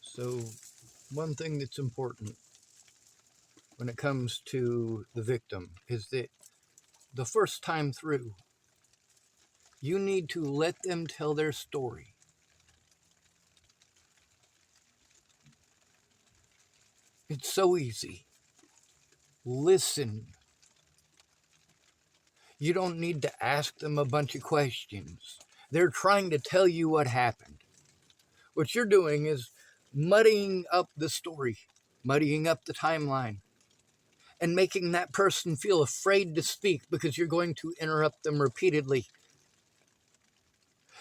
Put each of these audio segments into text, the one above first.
So, one thing that's important when it comes to the victim is that the first time through, you need to let them tell their story. It's so easy. Listen. You don't need to ask them a bunch of questions. They're trying to tell you what happened. What you're doing is muddying up the story, muddying up the timeline, and making that person feel afraid to speak because you're going to interrupt them repeatedly.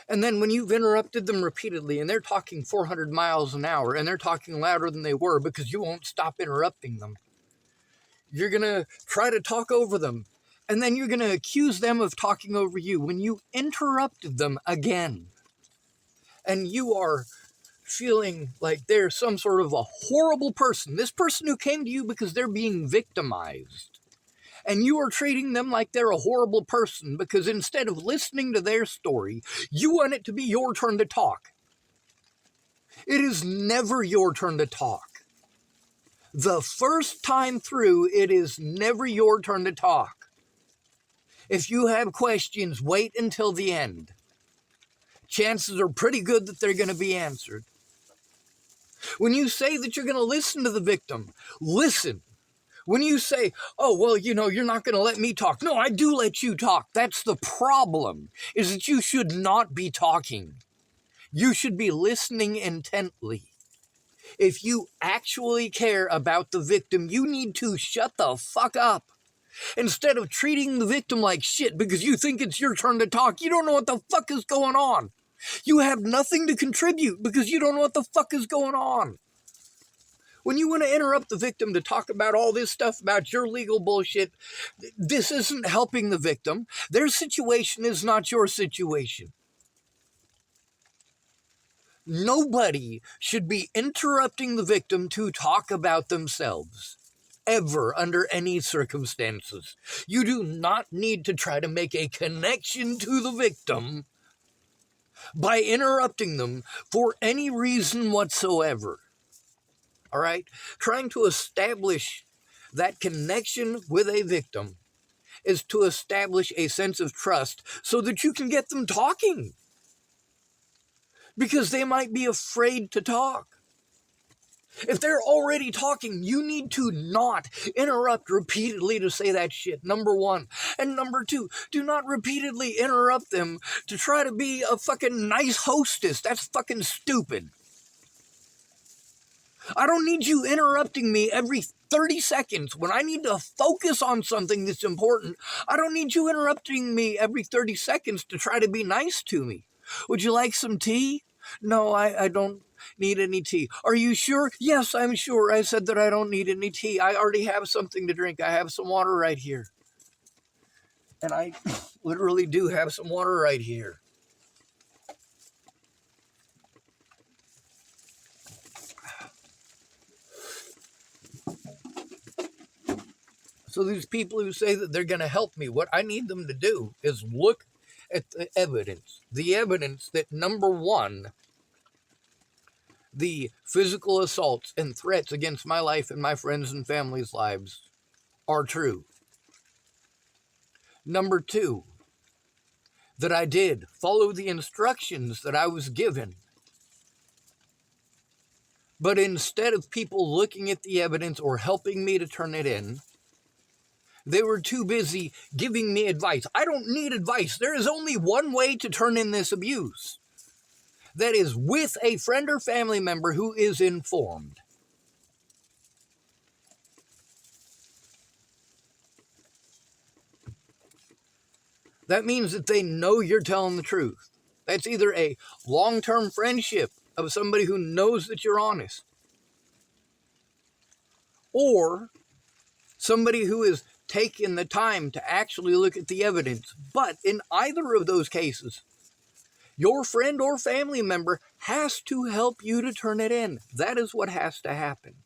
And then when you've interrupted them repeatedly and they're talking 400 miles an hour and they're talking louder than they were because you won't stop interrupting them, you're going to try to talk over them. And then you're going to accuse them of talking over you when you interrupted them again. And you are feeling like they're some sort of a horrible person. This person who came to you because they're being victimized. And you are treating them like they're a horrible person because instead of listening to their story, you want it to be your turn to talk. It is never your turn to talk. The first time through, it is never your turn to talk. If you have questions, wait until the end. Chances are pretty good that they're going to be answered. When you say that you're going to listen to the victim, listen. When you say, oh, well, you're not going to let me talk. No, I do let you talk. That's the problem, is that you should not be talking. You should be listening intently. If you actually care about the victim, you need to shut the fuck up. Instead of treating the victim like shit because you think it's your turn to talk, you don't know what the fuck is going on. You have nothing to contribute because you don't know what the fuck is going on. When you want to interrupt the victim to talk about all this stuff about your legal bullshit, this isn't helping the victim. Their situation is not your situation. Nobody should be interrupting the victim to talk about themselves, ever, under any circumstances. You do not need to try to make a connection to the victim by interrupting them for any reason whatsoever. All right? Trying to establish that connection with a victim is to establish a sense of trust so that you can get them talking. Because they might be afraid to talk. If they're already talking, you need to not interrupt repeatedly to say that shit, number one. And number two, do not repeatedly interrupt them to try to be a fucking nice hostess. That's fucking stupid. I don't need you interrupting me every 30 seconds when I need to focus on something that's important. I don't need you interrupting me every 30 seconds to try to be nice to me. Would you like some tea? No, I don't need any tea. Are you sure? Yes, I'm sure. I said that I don't need any tea. I already have something to drink. I have some water right here. And I literally do have some water right here. So these people who say that they're going to help me, what I need them to do is look at the evidence. The evidence that, number one, the physical assaults and threats against my life and my friends' and family's lives are true. Number two, that I did follow the instructions that I was given. But instead of people looking at the evidence or helping me to turn it in, they were too busy giving me advice. I don't need advice. There is only one way to turn in this abuse. That is with a friend or family member who is informed. That means that they know you're telling the truth. That's either a long-term friendship of somebody who knows that you're honest, or somebody who is taken the time to actually look at the evidence. But in either of those cases, your friend or family member has to help you to turn it in. That is what has to happen.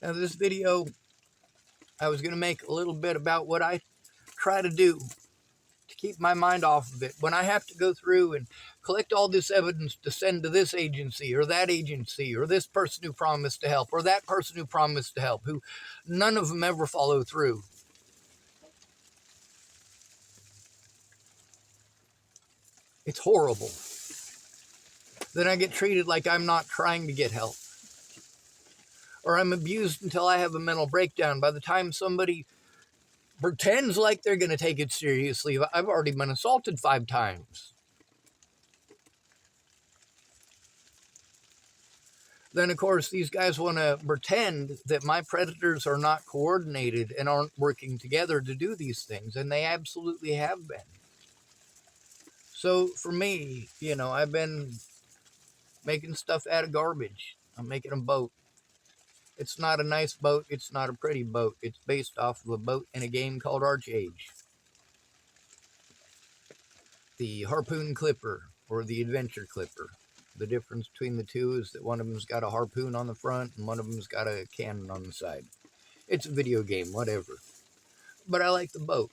Now, this video, I was going to make a little bit about what I try to do to keep my mind off of it. When I have to go through and collect all this evidence to send to this agency or this person who promised to help or that person who promised to help, who none of them ever follow through. It's horrible. Then I get treated like I'm not trying to get help. Or I'm abused until I have a mental breakdown. By the time somebody pretends like they're going to take it seriously, I've already been assaulted 5 times. Then, of course, these guys want to pretend that my predators are not coordinated and aren't working together to do these things, and they absolutely have been. So for me, I've been making stuff out of garbage. I'm making a boat. It's not a nice boat. It's not a pretty boat. It's based off of a boat in a game called Arch-Age. The Harpoon Clipper, or the Adventure Clipper. The difference between the two is that one of them's got a harpoon on the front and one of them's got a cannon on the side. It's a video game, whatever. But I like the boat.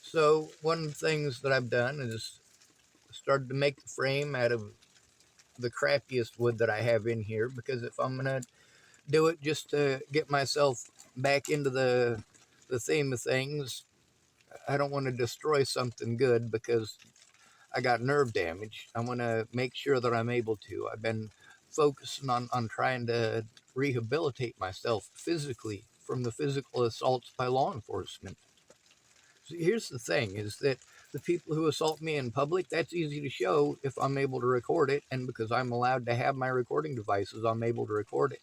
So one of the things that I've done is started to make the frame out of the crappiest wood that I have in here, because if I'm going to do it just to get myself back into the theme of things, I don't want to destroy something good because I got nerve damage. I want to make sure that I'm able to. I've been focusing on trying to rehabilitate myself physically from the physical assaults by law enforcement. So here's the thing, is that the people who assault me in public, that's easy to show if I'm able to record it, and because I'm allowed to have my recording devices, I'm able to record it.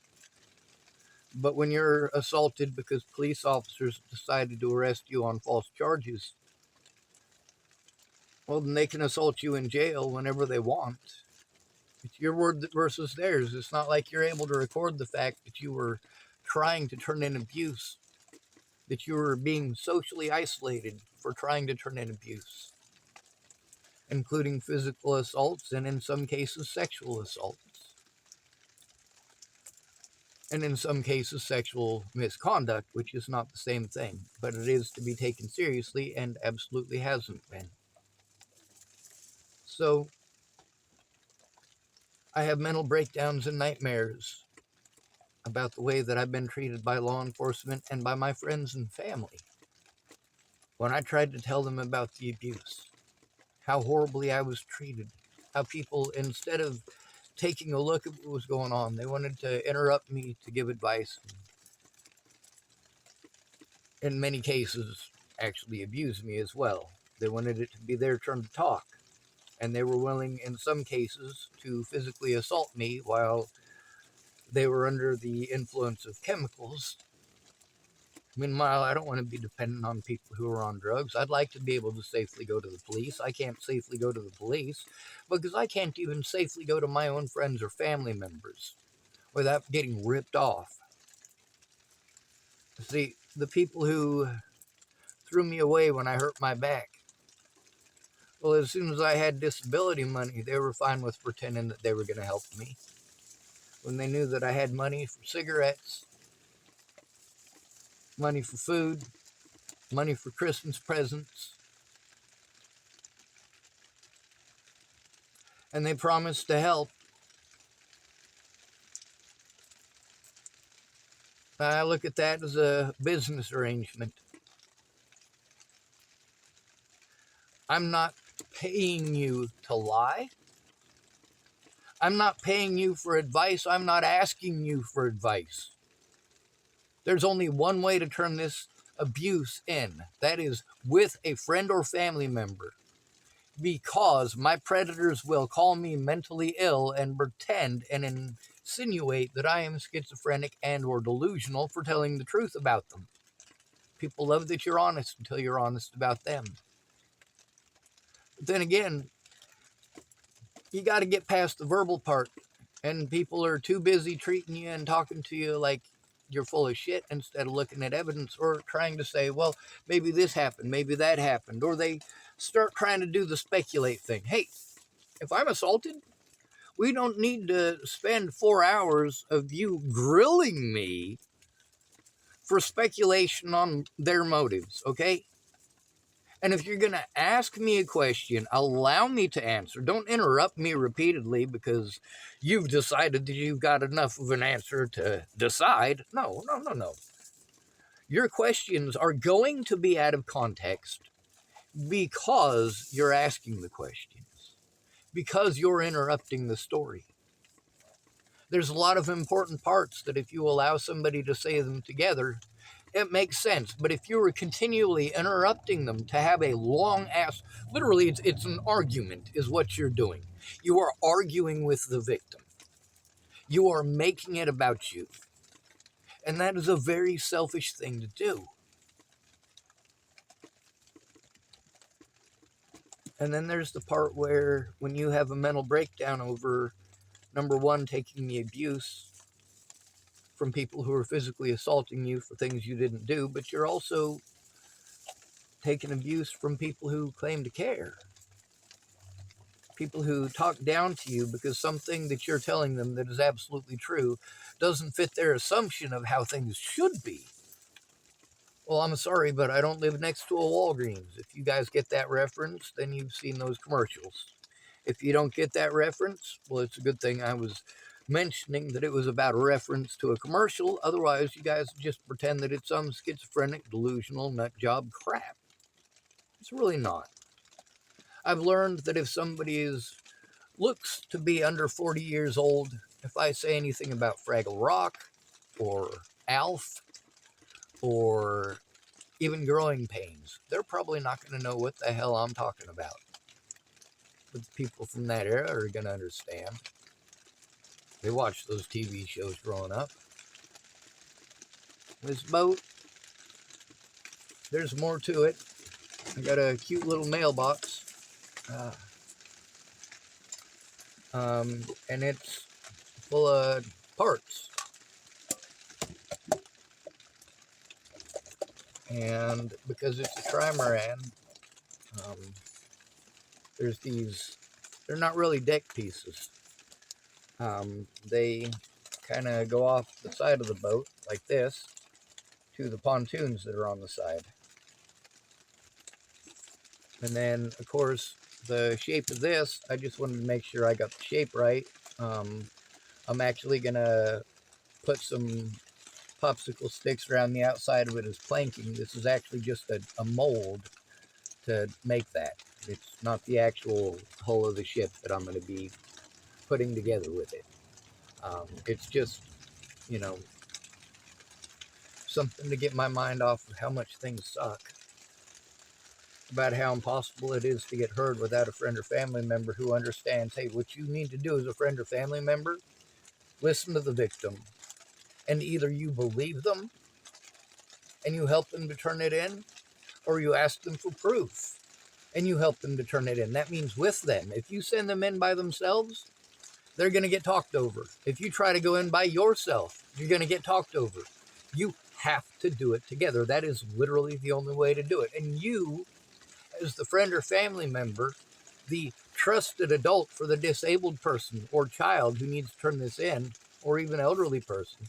But when you're assaulted because police officers decided to arrest you on false charges, well, then they can assault you in jail whenever they want. It's your word versus theirs. It's not like you're able to record the fact that you were trying to turn in abuse, that you were being socially isolated for trying to turn in abuse, including physical assaults and in some cases sexual assaults. And in some cases sexual misconduct, which is not the same thing, but it is to be taken seriously and absolutely hasn't been. So I have mental breakdowns and nightmares about the way that I've been treated by law enforcement and by my friends and family. When I tried to tell them about the abuse, how horribly I was treated, how people, instead of taking a look at what was going on, they wanted to interrupt me to give advice. In many cases, actually abuse me as well. They wanted it to be their turn to talk. And they were willing, in some cases, to physically assault me while they were under the influence of chemicals. Meanwhile, I don't want to be dependent on people who are on drugs. I'd like to be able to safely go to the police. I can't safely go to the police because I can't even safely go to my own friends or family members without getting ripped off. See, the people who threw me away when I hurt my back, well, as soon as I had disability money, they were fine with pretending that they were going to help me. When they knew that I had money for cigarettes, money for food, money for Christmas presents, and they promised to help, I look at that as a business arrangement. I'm not paying you to lie. I'm not paying you for advice. I'm not asking you for advice. There's only one way to turn this abuse in. That is with a friend or family member. Because my predators will call me mentally ill and pretend and insinuate that I am schizophrenic and or delusional for telling the truth about them. People love that you're honest until you're honest about them. But then again, you got to get past the verbal part, and people are too busy treating you and talking to you like you're full of shit instead of looking at evidence or trying to say, well, maybe this happened, maybe that happened, or they start trying to do the speculate thing. Hey, if I'm assaulted, we don't need to spend 4 hours of you grilling me for speculation on their motives, okay? And if you're going to ask me a question, allow me to answer. Don't interrupt me repeatedly because you've decided that you've got enough of an answer to decide. No, no, no, no. Your questions are going to be out of context because you're asking the questions, because you're interrupting the story. There's a lot of important parts that if you allow somebody to say them together, it makes sense. But if you were continually interrupting them to have a long ass, literally, it's an argument, is what you're doing. You are arguing with the victim, you are making it about you. And that is a very selfish thing to do. And then there's the part where when you have a mental breakdown over, number one, taking the abuse from people who are physically assaulting you for things you didn't do, but you're also taking abuse from people who claim to care. People who talk down to you because something that you're telling them that is absolutely true doesn't fit their assumption of how things should be. Well, I'm sorry, but I don't live next to a Walgreens. If you guys get that reference, then you've seen those commercials. If you don't get that reference, well, it's a good thing I was mentioning that it was about a reference to a commercial. Otherwise, you guys just pretend that it's some schizophrenic, delusional, nut job crap. It's really not. I've learned that if somebody looks to be under 40 years old, if I say anything about Fraggle Rock or Alf or even Growing Pains, they're probably not going to know what the hell I'm talking about. But the people from that era are going to understand. They watched those TV shows growing up. This boat, there's more to it. I got a cute little mailbox. And it's full of parts. And because it's a trimaran, there's these, they're not really deck pieces. They kind of go off the side of the boat like this to the pontoons that are on the side. And then, of course, the shape of this, I just wanted to make sure I got the shape right. I'm actually going to put some popsicle sticks around the outside of it as planking. This is actually just a mold to make that. It's not the actual hull of the ship that I'm going to be putting together with it. It's just, you know, something to get my mind off of how much things suck. About how impossible it is to get heard without a friend or family member who understands, hey, what you need to do as a friend or family member, listen to the victim. And either you believe them and you help them to turn it in, or you ask them for proof and you help them to turn it in. That means with them. If you send them in by themselves, they're going to get talked over. If you try to go in by yourself, you're going to get talked over. You have to do it together. That is literally the only way to do it. And you, as the friend or family member, the trusted adult for the disabled person or child who needs to turn this in, or even elderly person,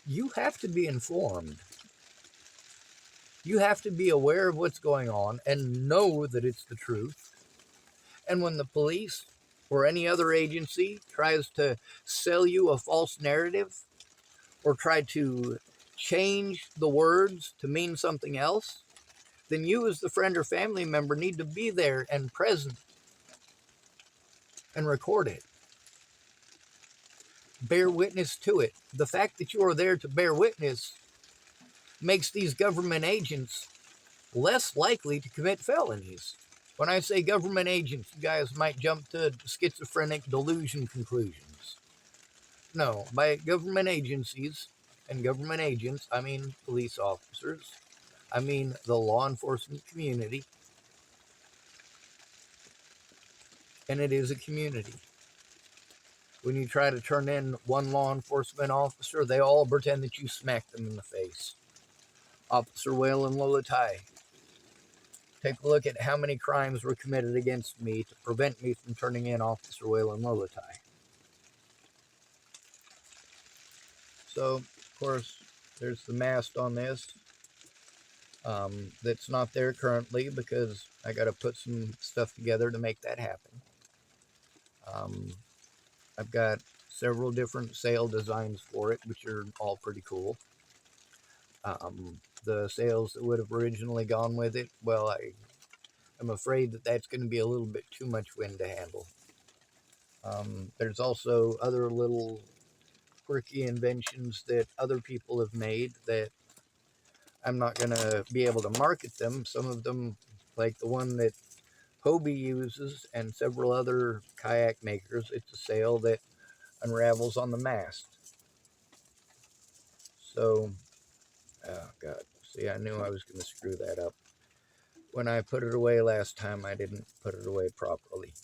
you have to be informed. You have to be aware of what's going on and know that it's the truth. And when the police or any other agency tries to sell you a false narrative or try to change the words to mean something else, then you as the friend or family member need to be there and present and record it. Bear witness to it. The fact that you are there to bear witness makes these government agents less likely to commit felonies. When I say government agents, you guys might jump to schizophrenic delusion conclusions. No, by government agencies and government agents, I mean police officers. I mean the law enforcement community. And it is a community. When you try to turn in one law enforcement officer, they all pretend that you smacked them in the face. Officer Waylon Lolatai. Take a look at how many crimes were committed against me to prevent me from turning in Officer Waylon Lolatai. So, of course, there's the mast on this. That's not there currently because I got to put some stuff together to make that happen. Um, I've got several different sail designs for it, which are all pretty cool. The sails that would have originally gone with it, well, I'm afraid that that's going to be a little bit too much wind to handle. There's also other little quirky inventions that other people have made that I'm not going to be able to market them. Some of them, like the one that Hobie uses and several other kayak makers, it's a sail that unravels on the mast. So, oh God, see, I knew I was going to screw that up. When I put it away last time, I didn't put it away properly.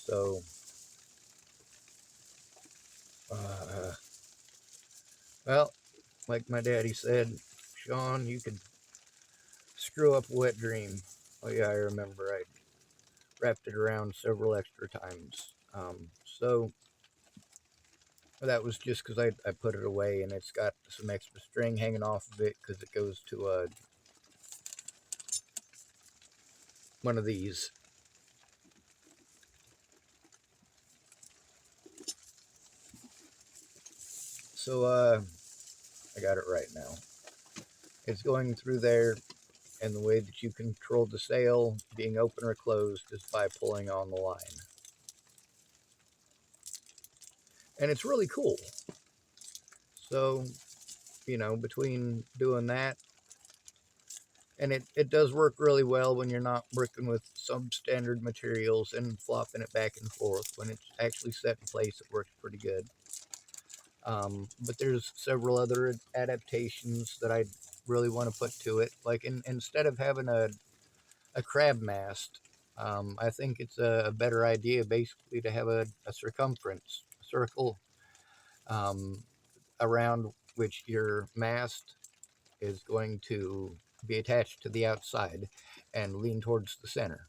So, uh, well, like my daddy said, Sean, you could screw up a wet dream. Oh yeah, I remember. I wrapped it around several extra times. So that was just because I put it away and it's got some extra string hanging off of it because it goes to one of these. So I got it right now. It's going through there, and the way that you control the sail being open or closed is by pulling on the line. And it's really cool. So, between doing that, and it does work really well when you're not working with substandard materials and flopping it back and forth. When it's actually set in place, it works pretty good. But there's several other adaptations that I really want to put to it. Like instead of having a crab mast, I think it's a better idea basically to have a circumference, a circle, um, around which your mast is going to be attached to the outside and lean towards the center.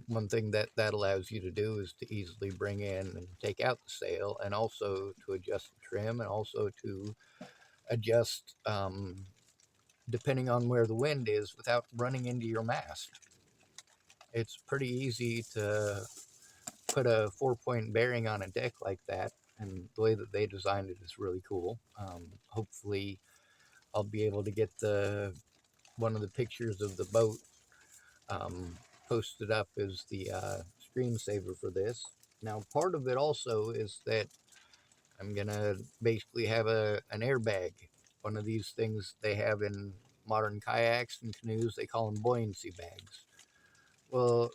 One thing that allows you to do is to easily bring in and take out the sail, and also to adjust the trim, and also to adjust depending on where the wind is without running into your mast. It's pretty easy to put a 4-point bearing on a deck like that, and the way that they designed it is really cool. Hopefully, I'll be able to get one of the pictures of the boat um, posted up as the screensaver for this. Now, part of it also is that I'm gonna basically have an airbag, one of these things they have in modern kayaks and canoes. They call them buoyancy bags. Well,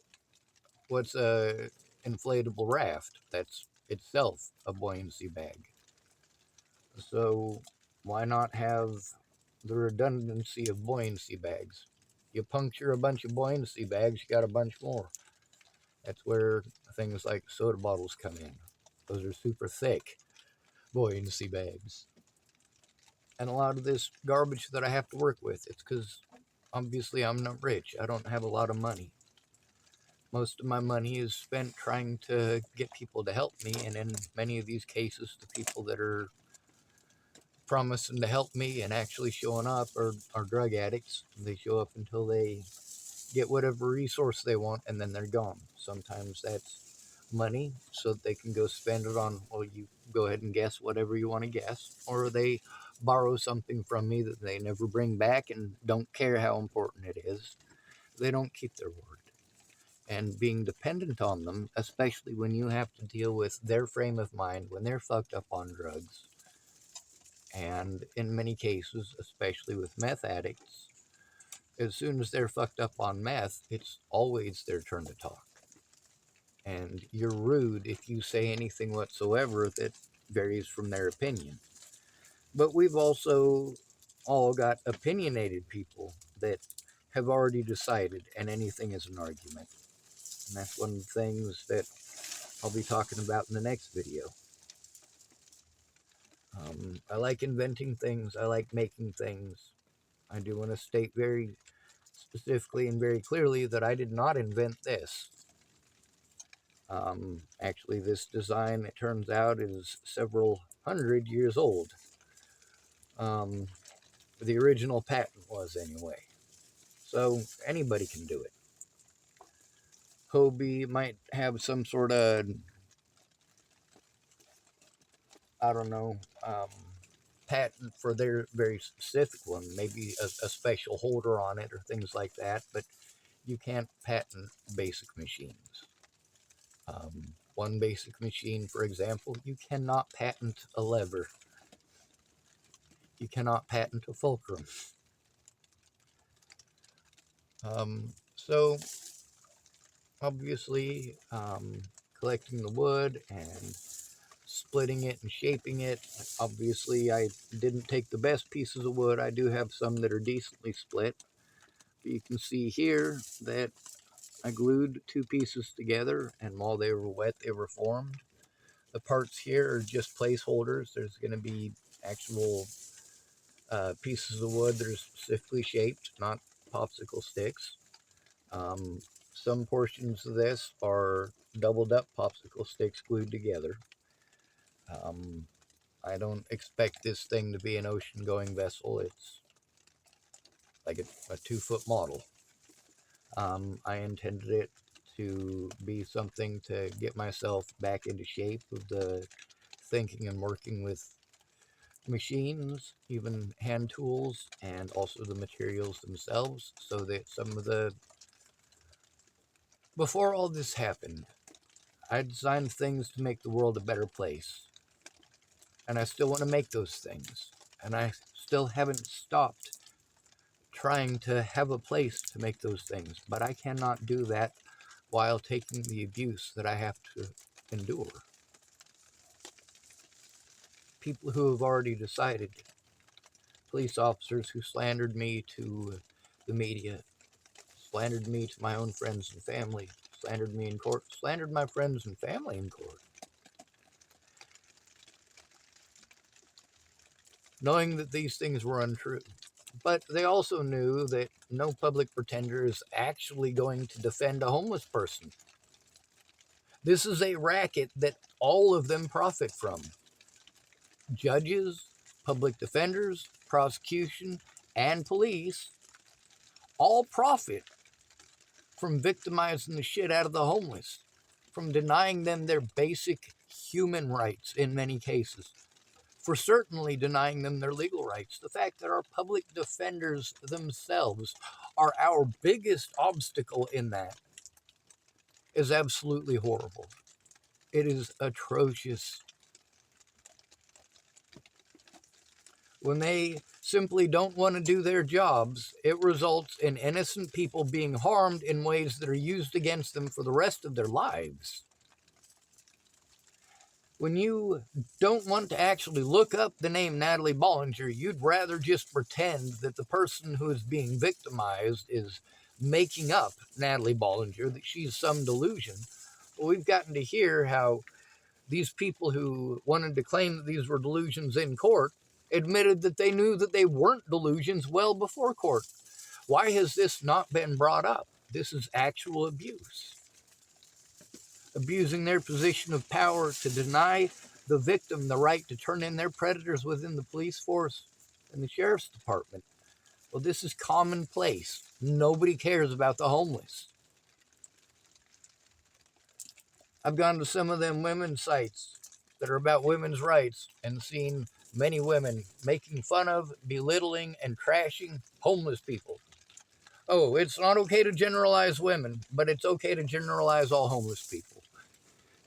what's a inflatable raft? That's itself a buoyancy bag. So why not have the redundancy of buoyancy bags? You puncture a bunch of buoyancy bags, you got a bunch more. That's where things like soda bottles come in. Those are super thick buoyancy bags. And a lot of this garbage that I have to work with, it's because obviously I'm not rich. I don't have a lot of money. Most of my money is spent trying to get people to help me, and in many of these cases, the people that are promising to help me and actually showing up are drug addicts. They show up until they get whatever resource they want, and then they're gone. Sometimes that's money so that they can go spend it on, well, you go ahead and guess whatever you want to guess, or they borrow something from me that they never bring back and don't care how important it is. They don't keep their word. And being dependent on them, especially when you have to deal with their frame of mind when they're fucked up on drugs, and in many cases, especially with meth addicts, as soon as they're fucked up on meth, it's always their turn to talk. And you're rude if you say anything whatsoever that varies from their opinion. But we've also all got opinionated people that have already decided, and anything is an argument. And that's one of the things that I'll be talking about in the next video. I like inventing things. I like making things. I do want to state very specifically and very clearly that I did not invent this. Actually, this design, it turns out, is several hundred years old. Um, The original patent was, anyway. So anybody can do it. Hobie might have some sort of, I don't know, patent for their very specific one, maybe a special holder on it or things like that, but you can't patent basic machines. One basic machine, for example, you cannot patent a lever. You cannot patent a fulcrum. So, obviously, collecting the wood and splitting it and shaping it. Obviously, I didn't take the best pieces of wood. I do have some that are decently split. But you can see here that I glued two pieces together, and while they were wet, they were formed. The parts here are just placeholders. There's going to be actual pieces of wood that are specifically shaped, not popsicle sticks. Some portions of this are doubled up popsicle sticks glued together. I don't expect this thing to be an ocean-going vessel. It's like a 2-foot model. I intended it to be something to get myself back into shape with the thinking and working with machines, even hand tools, and also the materials themselves, so that before all this happened, I designed things to make the world a better place. And I still want to make those things. And I still haven't stopped trying to have a place to make those things. But I cannot do that while taking the abuse that I have to endure. People who have already decided, police officers who slandered me to the media, slandered me to my own friends and family, slandered me in court, slandered my friends and family in court. Knowing that these things were untrue. But they also knew that no public pretender is actually going to defend a homeless person. This is a racket that all of them profit from. Judges, public defenders, prosecution, and police all profit from victimizing the shit out of the homeless, from denying them their basic human rights in many cases, for certainly denying them their legal rights. The fact that our public defenders themselves are our biggest obstacle in that is absolutely horrible. It is atrocious. When they simply don't want to do their jobs, it results in innocent people being harmed in ways that are used against them for the rest of their lives. When you don't want to actually look up the name Natalie Bollinger, you'd rather just pretend that the person who is being victimized is making up Natalie Bollinger, that she's some delusion. Well, we've gotten to hear how these people who wanted to claim that these were delusions in court admitted that they knew that they weren't delusions well before court. Why has this not been brought up? This is actual abuse. Abusing their position of power to deny the victim the right to turn in their predators within the police force and the sheriff's department. Well, this is commonplace. Nobody cares about the homeless. I've gone to some of them women's sites that are about women's rights and seen many women making fun of, belittling, and trashing homeless people. Oh, it's not okay to generalize women, but it's okay to generalize all homeless people.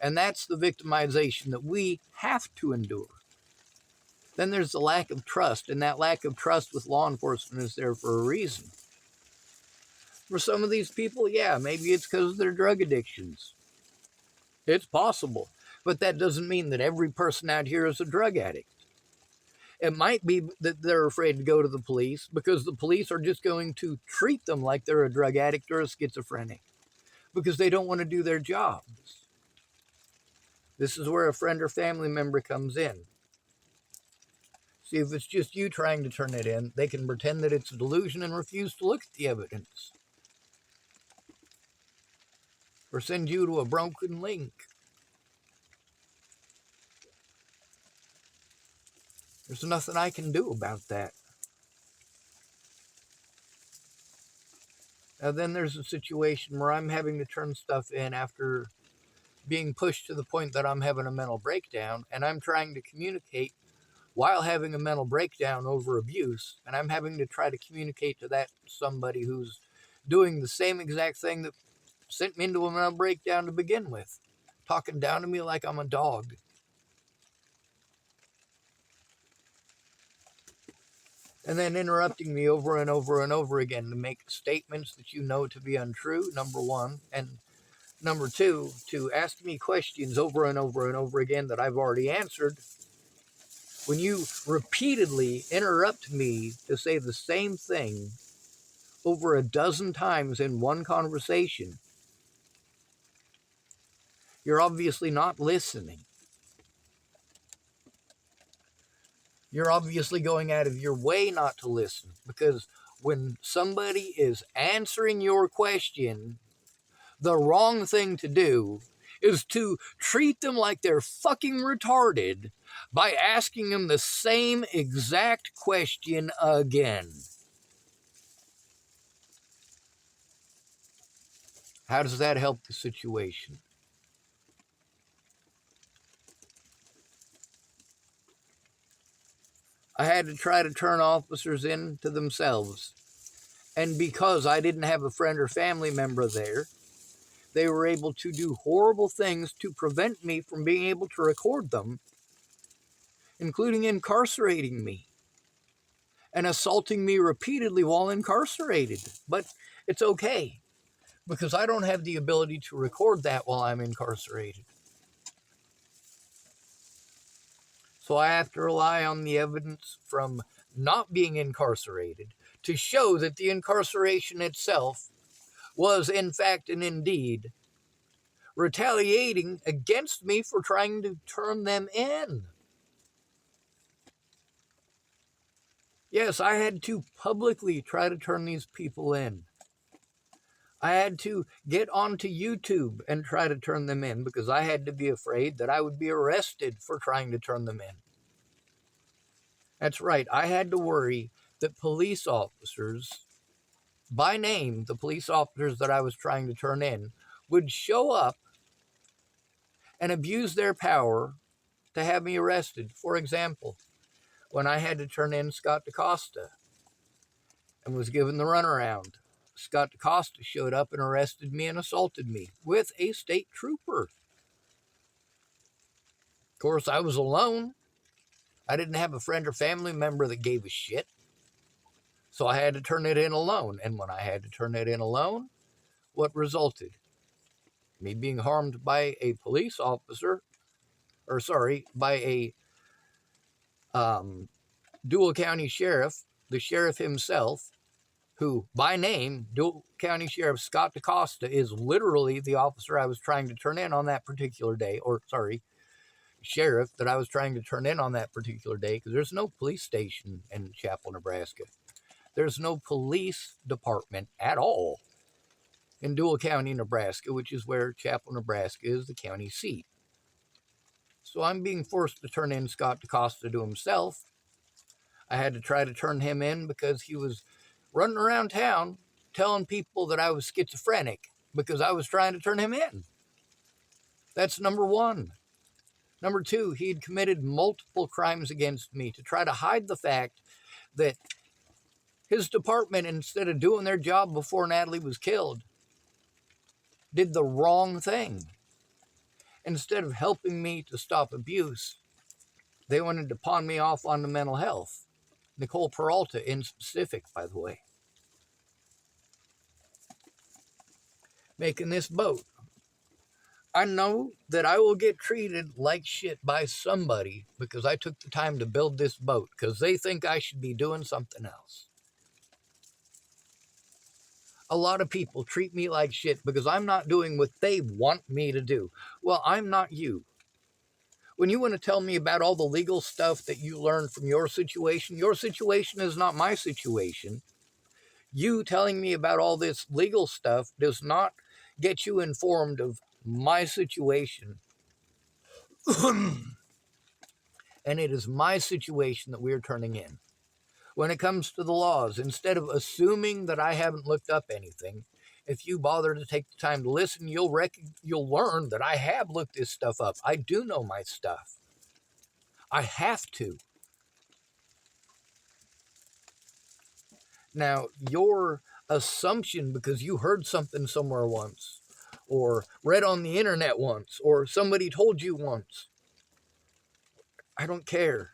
And that's the victimization that we have to endure. Then there's the lack of trust, and that lack of trust with law enforcement is there for a reason. For some of these people, yeah, maybe it's because of their drug addictions. It's possible, but that doesn't mean that every person out here is a drug addict. It might be that they're afraid to go to the police because the police are just going to treat them like they're a drug addict or a schizophrenic because they don't want to do their jobs. This is where a friend or family member comes in. See, if it's just you trying to turn it in, they can pretend that it's a delusion and refuse to look at the evidence. Or send you to a broken link. There's nothing I can do about that. And then there's a situation where I'm having to turn stuff in after being pushed to the point that I'm having a mental breakdown, and I'm trying to communicate while having a mental breakdown over abuse, and I'm having to try to communicate to that somebody who's doing the same exact thing that sent me into a mental breakdown to begin with, talking down to me like I'm a dog. And then interrupting me over and over and over again to make statements that you know to be untrue, number one. And number two, to ask me questions over and over and over again that I've already answered. When you repeatedly interrupt me to say the same thing over a dozen times in one conversation, you're obviously not listening. You're obviously going out of your way not to listen, because when somebody is answering your question, the wrong thing to do is to treat them like they're fucking retarded by asking them the same exact question again. How does that help the situation? I had to try to turn officers into themselves. And because I didn't have a friend or family member there, they were able to do horrible things to prevent me from being able to record them, including incarcerating me and assaulting me repeatedly while incarcerated. But it's okay, because I don't have the ability to record that while I'm incarcerated. So I have to rely on the evidence from not being incarcerated to show that the incarceration itself was, in fact and indeed, retaliating against me for trying to turn them in. Yes, I had to publicly try to turn these people in. I had to get onto YouTube and try to turn them in because I had to be afraid that I would be arrested for trying to turn them in. That's right, I had to worry that police officers, by name, the police officers that I was trying to turn in, would show up and abuse their power to have me arrested. For example, when I had to turn in Scott DaCosta and was given the runaround, Scott DaCosta showed up and arrested me and assaulted me with a state trooper. Of course, I was alone. I didn't have a friend or family member that gave a shit. So I had to turn it in alone. And when I had to turn it in alone, what resulted? Me being harmed by a police officer, by a Dual County Sheriff, the sheriff himself, who, by name, Dual County Sheriff Scott DaCosta, is literally the officer I was trying to turn in on that particular day, sheriff that I was trying to turn in on that particular day, because there's no police station in Chapel, Nebraska. There's no police department at all in Dual County, Nebraska, which is where Chapel, Nebraska is the county seat. So I'm being forced to turn in Scott DaCosta to himself. I had to try to turn him in because he was running around town telling people that I was schizophrenic because I was trying to turn him in. That's number one. Number two, he had committed multiple crimes against me to try to hide the fact that his department, instead of doing their job before Natalie was killed, did the wrong thing. Instead of helping me to stop abuse, they wanted to pawn me off on the mental health. Nicole Peralta in specific, by the way. Making this boat. I know that I will get treated like shit by somebody because I took the time to build this boat because they think I should be doing something else. A lot of people treat me like shit because I'm not doing what they want me to do. Well, I'm not you. When you want to tell me about all the legal stuff that you learned from your situation is not my situation. You telling me about all this legal stuff does not get you informed of my situation. And it is my situation that we are turning in. When it comes to the laws, instead of assuming that I haven't looked up anything, If you bother to take the time to listen, you'll learn that I have looked this stuff up. I do know my stuff. I have to. Now, your assumption because you heard something somewhere once, or read on the internet once, or somebody told you once, I don't care.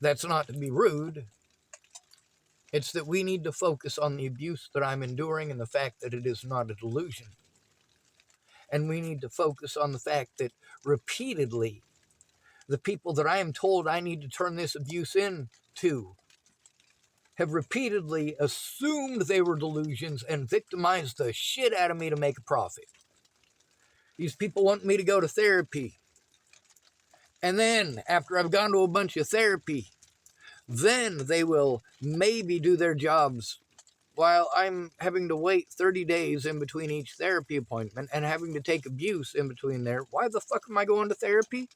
That's not to be rude. It's that we need to focus on the abuse that I'm enduring and the fact that it is not a delusion. And we need to focus on the fact that repeatedly, the people that I am told I need to turn this abuse into have repeatedly assumed they were delusions and victimized the shit out of me to make a profit. These people want me to go to therapy. And then, after I've gone to a bunch of therapy, then they will maybe do their jobs while I'm having to wait 30 days in between each therapy appointment and having to take abuse in between there. Why the fuck am I going to therapy?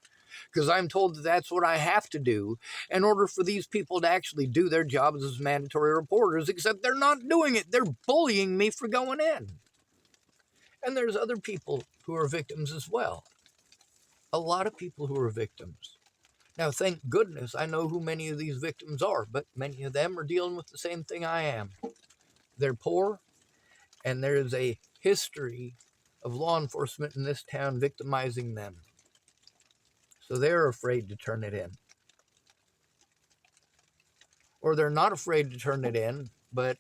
Because I'm told that that's what I have to do in order for these people to actually do their jobs as mandatory reporters, except they're not doing it. They're bullying me for going in. And there's other people who are victims as well. A lot of people who are victims. Now, thank goodness I know who many of these victims are, but many of them are dealing with the same thing I am. They're poor, and there is a history of law enforcement in this town victimizing them. So they're afraid to turn it in. Or they're not afraid to turn it in, but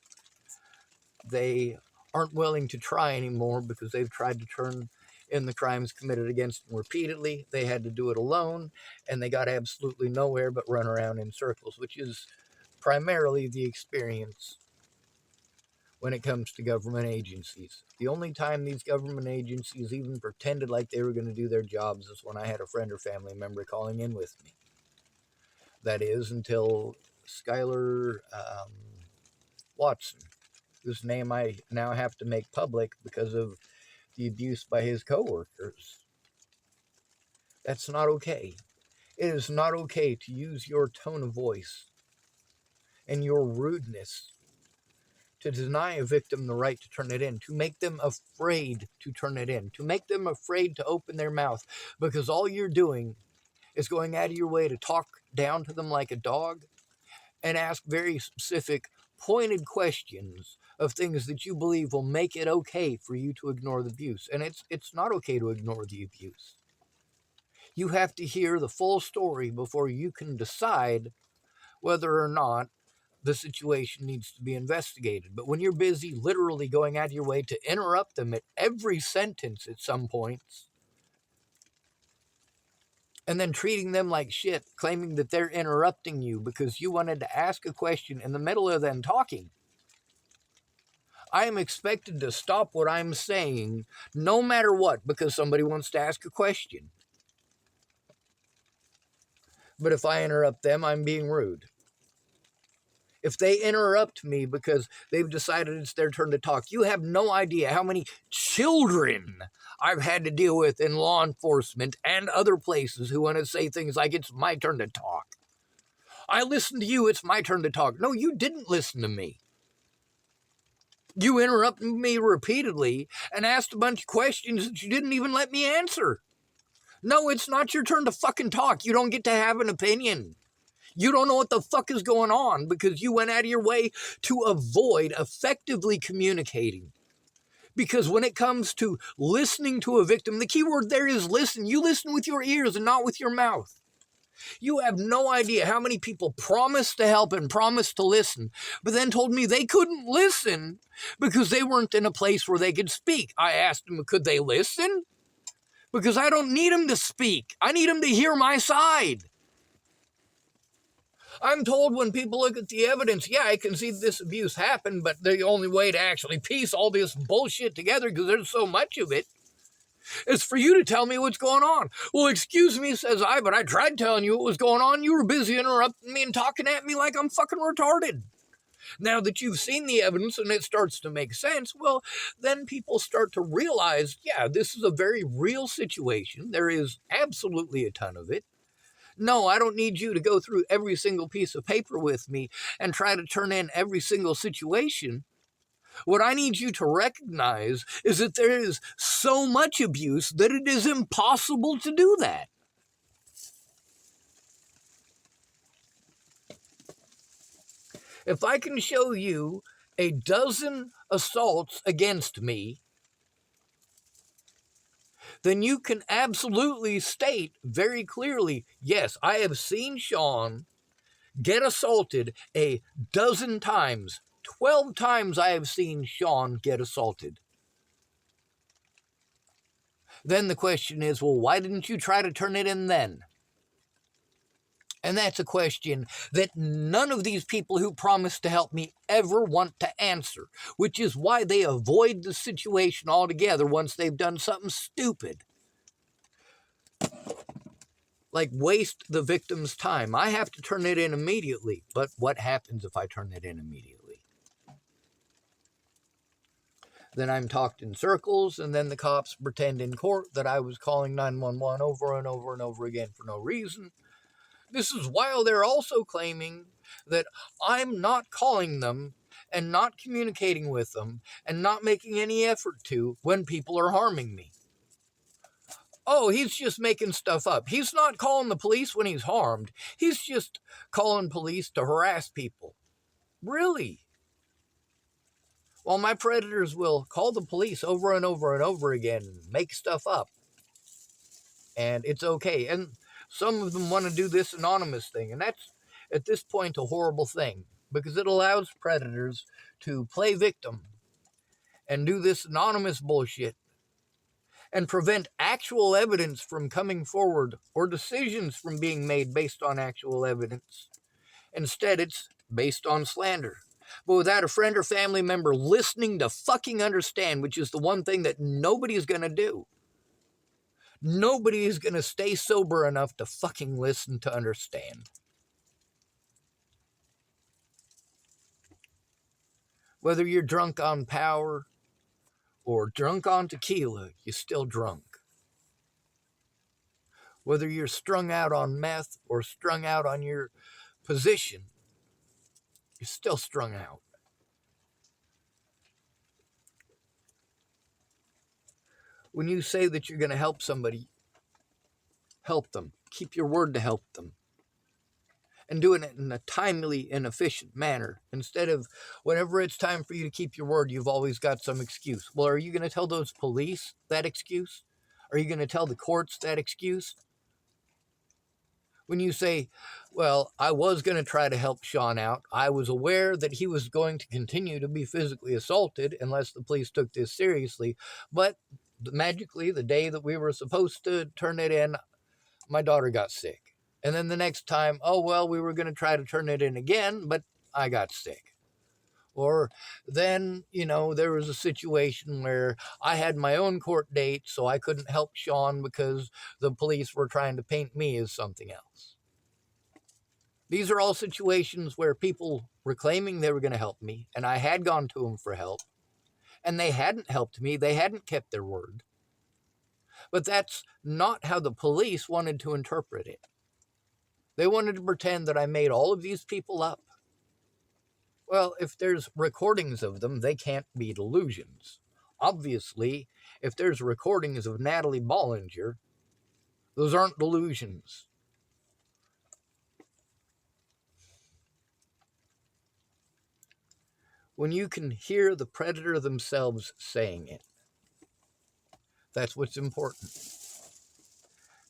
they aren't willing to try anymore because they've tried to turn in the crimes committed against them repeatedly. They had to do it alone, and they got absolutely nowhere but run around in circles, which is primarily the experience when it comes to government agencies. The only time these government agencies even pretended like they were going to do their jobs is when I had a friend or family member calling in with me. That is, until Skylar Watson, whose name I now have to make public because of the abuse by his coworkers. That's not okay. It is not okay to use your tone of voice and your rudeness to deny a victim the right to turn it in, to make them afraid to turn it in, to make them afraid to open their mouth, because all you're doing is going out of your way to talk down to them like a dog and ask very specific, pointed questions of things that you believe will make it okay for you to ignore the abuse. And it's not okay to ignore the abuse. You have to hear the full story before you can decide whether or not the situation needs to be investigated. But when you're busy literally going out of your way to interrupt them at every sentence at some points, and then treating them like shit, claiming that they're interrupting you because you wanted to ask a question in the middle of them talking, I am expected to stop what I'm saying no matter what because somebody wants to ask a question. But if I interrupt them, I'm being rude. If they interrupt me because they've decided it's their turn to talk, you have no idea how many children I've had to deal with in law enforcement and other places who want to say things like, it's my turn to talk. I listened to you, it's my turn to talk. No, you didn't listen to me. You interrupted me repeatedly and asked a bunch of questions that you didn't even let me answer. No, it's not your turn to fucking talk. You don't get to have an opinion. You don't know what the fuck is going on because you went out of your way to avoid effectively communicating. Because when it comes to listening to a victim, the key word there is listen. You listen with your ears and not with your mouth. You have no idea how many people promised to help and promised to listen, but then told me they couldn't listen because they weren't in a place where they could speak. I asked them, could they listen? Because I don't need them to speak. I need them to hear my side. I'm told when people look at the evidence, yeah, I can see this abuse happen, but the only way to actually piece all this bullshit together, because there's so much of it, is for you to tell me what's going on. Well, excuse me, says I, but I tried telling you what was going on. You were busy interrupting me and talking at me like I'm fucking retarded. Now that you've seen the evidence and it starts to make sense, well, then people start to realize, yeah, this is a very real situation. There is absolutely a ton of it. No, I don't need you to go through every single piece of paper with me and try to turn in every single situation. What I need you to recognize is that there is so much abuse that it is impossible to do that. If I can show you a dozen assaults against me, then you can absolutely state very clearly, yes, I have seen Sean get assaulted a dozen times. 12 times I have seen Sean get assaulted. Then the question is, well, why didn't you try to turn it in then? And that's a question that none of these people who promised to help me ever want to answer, which is why they avoid the situation altogether once they've done something stupid. Like waste the victim's time. I have to turn it in immediately, but what happens if I turn it in immediately? Then I'm talked in circles, and then the cops pretend in court that I was calling 911 over and over and over again for no reason. This is while they're also claiming that I'm not calling them and not communicating with them and not making any effort to when people are harming me. Oh, he's just making stuff up. He's not calling the police when he's harmed. He's just calling police to harass people. Really? While my predators will call the police over and over and over again and make stuff up. And it's okay. And some of them want to do this anonymous thing, and that's, at this point, a horrible thing, because it allows predators to play victim and do this anonymous bullshit and prevent actual evidence from coming forward or decisions from being made based on actual evidence. Instead, it's based on slander. But without a friend or family member listening to fucking understand, which is the one thing that nobody is going to do. Nobody is going to stay sober enough to fucking listen to understand. Whether you're drunk on power or drunk on tequila, you're still drunk. Whether you're strung out on meth or strung out on your position, you're still strung out. When you say that you're going to help somebody, help them. Keep your word to help them. And doing it in a timely and efficient manner. Instead of whenever it's time for you to keep your word, you've always got some excuse. Well, are you going to tell those police that excuse? Are you going to tell the courts that excuse? When you say, well, I was going to try to help Sean out. I was aware that he was going to continue to be physically assaulted unless the police took this seriously. But magically, the day that we were supposed to turn it in, my daughter got sick. And then the next time, oh, well, we were going to try to turn it in again, but I got sick. Or then, there was a situation where I had my own court date, so I couldn't help Sean because the police were trying to paint me as something else. These are all situations where people were claiming they were going to help me, and I had gone to them for help, and they hadn't helped me. They hadn't kept their word. But that's not how the police wanted to interpret it. They wanted to pretend that I made all of these people up. Well, if there's recordings of them, they can't be delusions. Obviously, if there's recordings of Natalie Bollinger, those aren't delusions. When you can hear the predator themselves saying it, that's what's important.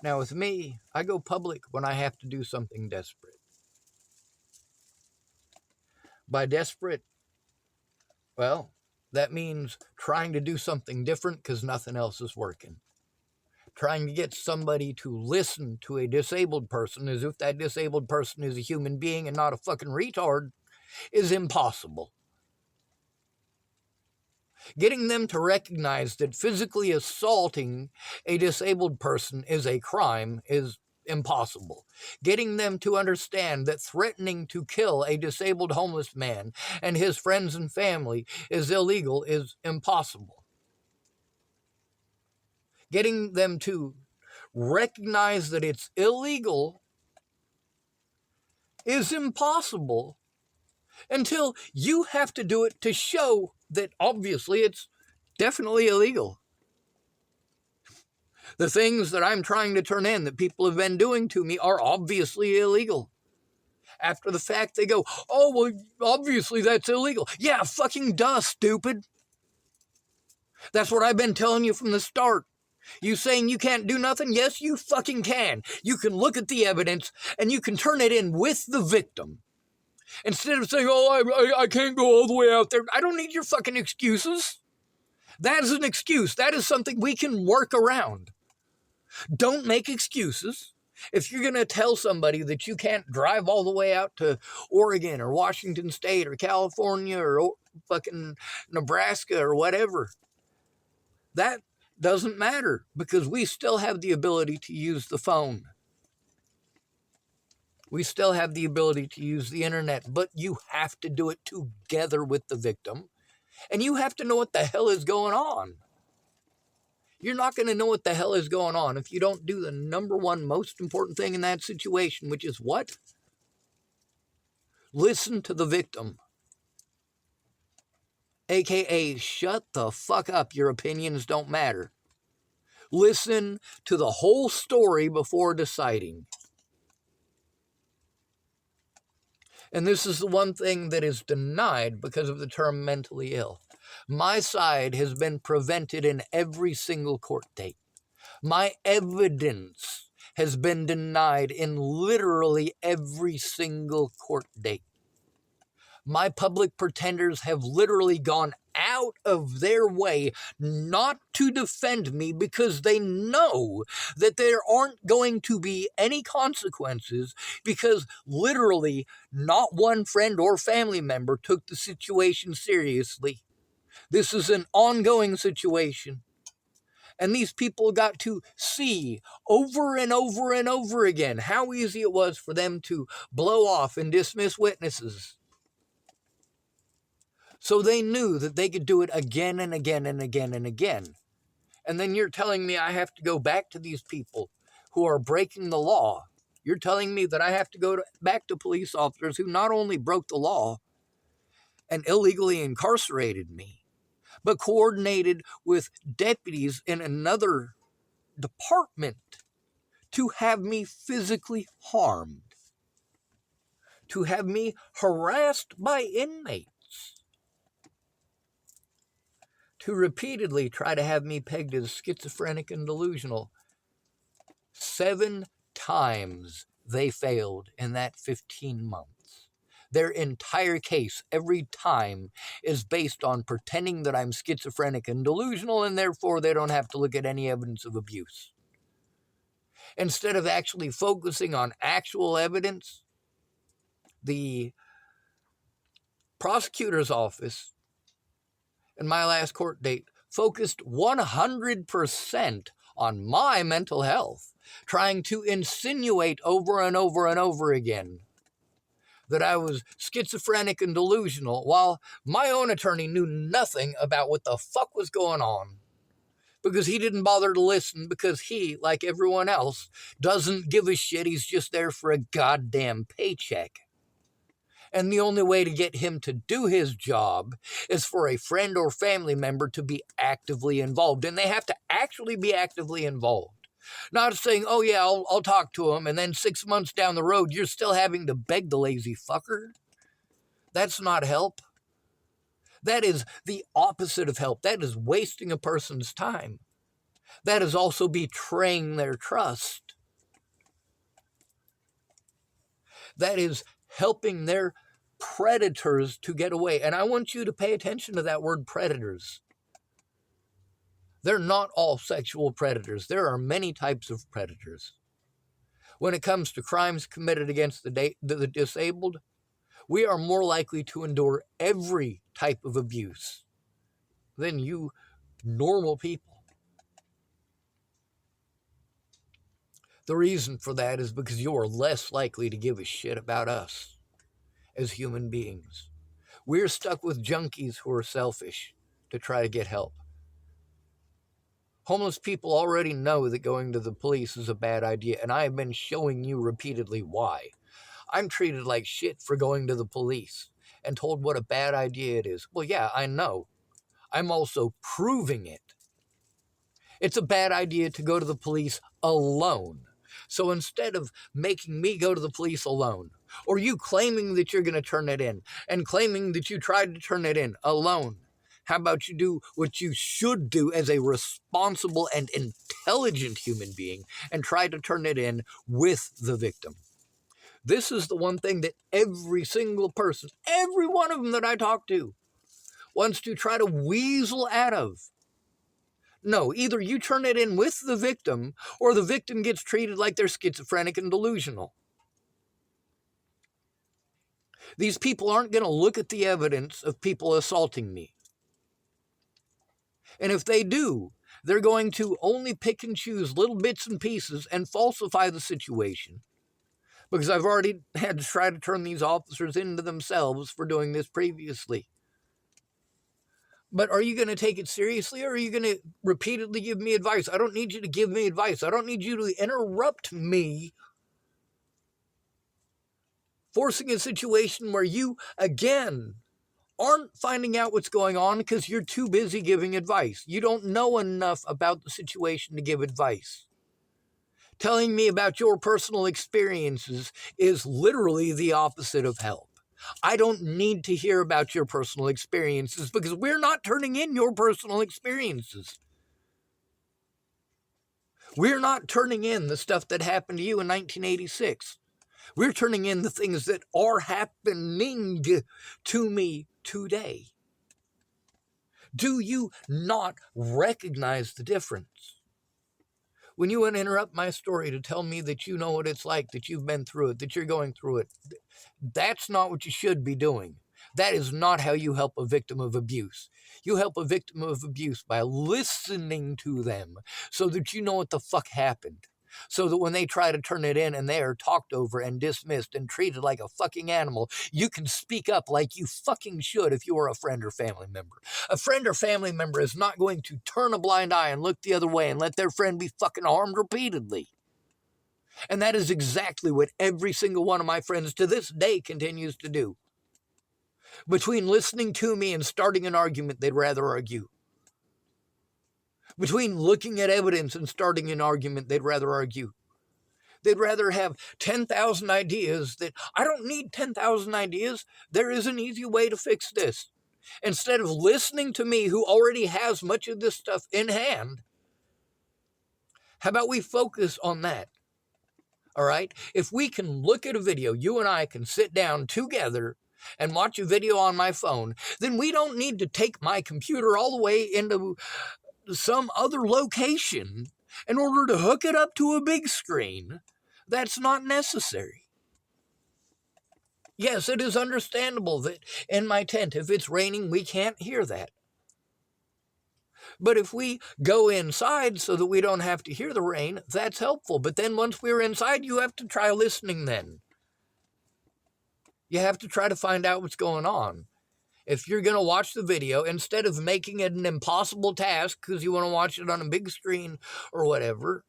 Now, with me, I go public when I have to do something desperate. By desperate, well, that means trying to do something different because nothing else is working. Trying to get somebody to listen to a disabled person as if that disabled person is a human being and not a fucking retard is impossible. Getting them to recognize that physically assaulting a disabled person is a crime is impossible. Getting them to understand that threatening to kill a disabled homeless man and his friends and family is illegal is impossible. Getting them to recognize that it's illegal is impossible. until you have to do it to show that obviously it's definitely illegal. The things that I'm trying to turn in that people have been doing to me are obviously illegal. After the fact, they go, oh, well, obviously that's illegal. Yeah, fucking duh, stupid. That's what I've been telling you from the start. You saying you can't do nothing? Yes, you fucking can. You can look at the evidence and you can turn it in with the victim. Instead of saying, oh, I can't go all the way out there. I don't need your fucking excuses. That is an excuse. That is something we can work around. Don't make excuses. If you're going to tell somebody that you can't drive all the way out to Oregon or Washington State or California or fucking Nebraska or whatever, that doesn't matter because we still have the ability to use the phone. We still have the ability to use the internet, but you have to do it together with the victim. And you have to know what the hell is going on. You're not going to know what the hell is going on if you don't do the number one most important thing in that situation, which is what? Listen to the victim. AKA, shut the fuck up. Your opinions don't matter. Listen to the whole story before deciding. And this is the one thing that is denied because of the term mentally ill. My side has been prevented in every single court date. My evidence has been denied in literally every single court date. My public pretenders have literally gone out of their way not to defend me because they know that there aren't going to be any consequences because literally not one friend or family member took the situation seriously. This is an ongoing situation. And these people got to see over and over and over again how easy it was for them to blow off and dismiss witnesses. So they knew that they could do it again and again and again and again. And then you're telling me I have to go back to these people who are breaking the law. You're telling me that I have to go back to police officers who not only broke the law and illegally incarcerated me, but coordinated with deputies in another department to have me physically harmed, to have me harassed by inmates, to repeatedly try to have me pegged as schizophrenic and delusional. 7 times they failed in that 15 months. Their entire case, every time, is based on pretending that I'm schizophrenic and delusional, and therefore they don't have to look at any evidence of abuse. Instead of actually focusing on actual evidence, the prosecutor's office in my last court date focused 100% on my mental health, trying to insinuate over and over and over again that I was schizophrenic and delusional, while my own attorney knew nothing about what the fuck was going on. Because he didn't bother to listen, because he, like everyone else, doesn't give a shit. He's just there for a goddamn paycheck. And the only way to get him to do his job is for a friend or family member to be actively involved. And they have to actually be actively involved. Not saying, oh yeah, I'll talk to him, and then 6 months down the road, you're still having to beg the lazy fucker. That's not help. That is the opposite of help. That is wasting a person's time. That is also betraying their trust. That is helping their predators to get away. And I want you to pay attention to that word, predators. They're not all sexual predators. There are many types of predators. When it comes to crimes committed against the disabled, we are more likely to endure every type of abuse than you normal people. The reason for that is because you are less likely to give a shit about us as human beings. We're stuck with junkies who are selfish to try to get help. Homeless people already know that going to the police is a bad idea, and I have been showing you repeatedly why. I'm treated like shit for going to the police, and told what a bad idea it is. Well, yeah, I know. I'm also proving it. It's a bad idea to go to the police alone. So instead of making me go to the police alone, or you claiming that you're going to turn it in and claiming that you tried to turn it in alone, how about you do what you should do as a responsible and intelligent human being and try to turn it in with the victim? This is the one thing that every single person, every one of them that I talk to, wants to try to weasel out of. No, either you turn it in with the victim or the victim gets treated like they're schizophrenic and delusional. These people aren't going to look at the evidence of people assaulting me. And if they do, they're going to only pick and choose little bits and pieces and falsify the situation. Because I've already had to try to turn these officers into themselves for doing this previously. But are you going to take it seriously, or are you going to repeatedly give me advice? I don't need you to give me advice. I don't need you to interrupt me, forcing a situation where you, again, aren't finding out what's going on because you're too busy giving advice. You don't know enough about the situation to give advice. Telling me about your personal experiences is literally the opposite of help. I don't need to hear about your personal experiences because we're not turning in your personal experiences. We're not turning in the stuff that happened to you in 1986. We're turning in the things that are happening to me today. Do you not recognize the difference? When you want to interrupt my story to tell me that you know what it's like, that you've been through it, that you're going through it, that's not what you should be doing. That is not how you help a victim of abuse. You help a victim of abuse by listening to them so that you know what the fuck happened. So that when they try to turn it in and they are talked over and dismissed and treated like a fucking animal, you can speak up like you fucking should if you are a friend or family member. A friend or family member is not going to turn a blind eye and look the other way and let their friend be fucking harmed repeatedly. And that is exactly what every single one of my friends to this day continues to do. Between listening to me and starting an argument, they'd rather argue. Between looking at evidence and starting an argument, they'd rather argue. They'd rather have 10,000 ideas that I don't need 10,000 ideas. There is an easy way to fix this. Instead of listening to me, who already has much of this stuff in hand, how about we focus on that? All right? If we can look at a video, you and I can sit down together and watch a video on my phone, then we don't need to take my computer all the way into some other location in order to hook it up to a big screen. That's not necessary. Yes, it is understandable that in my tent, if it's raining, we can't hear that. But if we go inside so that we don't have to hear the rain, that's helpful. But then once we're inside, you have to try listening then. You have to try to find out what's going on. If you're going to watch the video, instead of making it an impossible task because you want to watch it on a big screen or whatever,